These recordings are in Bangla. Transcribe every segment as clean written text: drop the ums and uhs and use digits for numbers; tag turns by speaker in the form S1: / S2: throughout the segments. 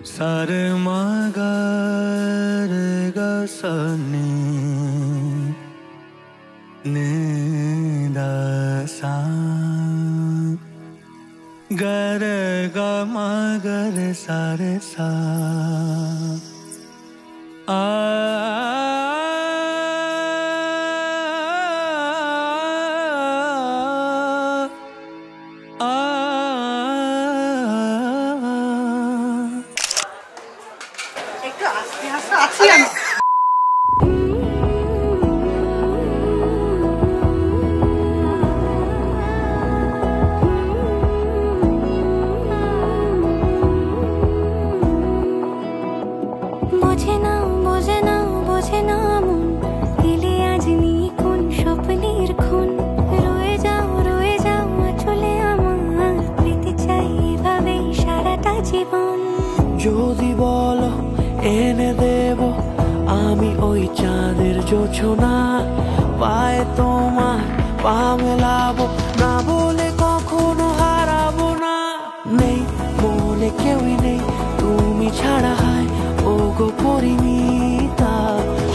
S1: सारे मगर गसनी निदासा गर ग मगर सारे सा आ
S2: যদি বলো এনে দেব আমি ওই চাঁদের জোছনা পায়ে তোমার পা মেলাবো না বলে কখনো হারাবো না নেই মনে কেউই নেই তুমি ছাড়া হয় ও গো পরিমিতা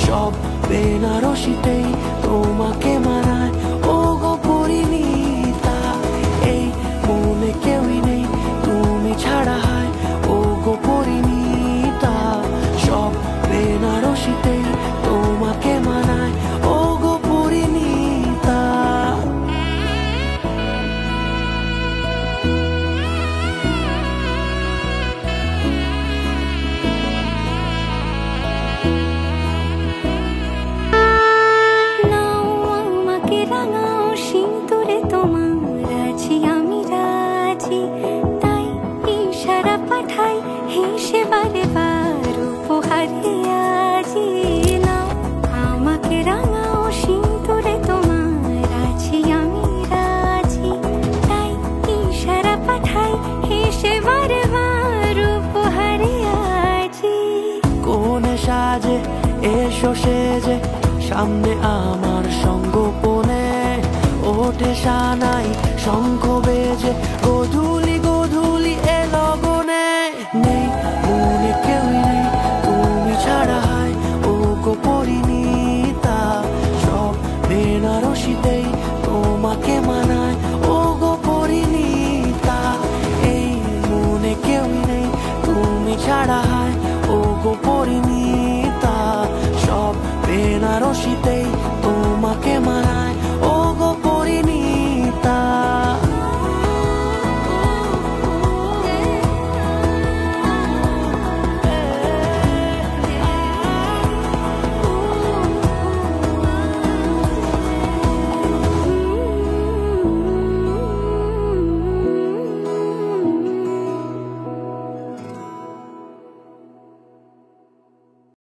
S2: সব বেনারসিতেই তোমাকে মানায় ও গো পরিমিতা এই মনে কেউই নেই তুমি ছাড়া হয় ও গো পরিমিতা সব বেনারসিতেই তোমাকে মানায় ও গো পরিমিতা
S3: নাও আমাকে রাঙাও সিঁদুরে তোমার আছি আমি রাজি তাই ইশারা পাঠাই হেসে বারে বার উপহারে আজি নাও আমাকে রাঙাও সিঁদুরে তোমার আছি আমি রাজি তাই ইশারা পাঠাই হেসে বারে বার উপহারে আজি
S2: কোনে সাজে এসো সেজে সামনে আমার সঙ্গোপনে ওঠে সানাই শঙ্খ বেজে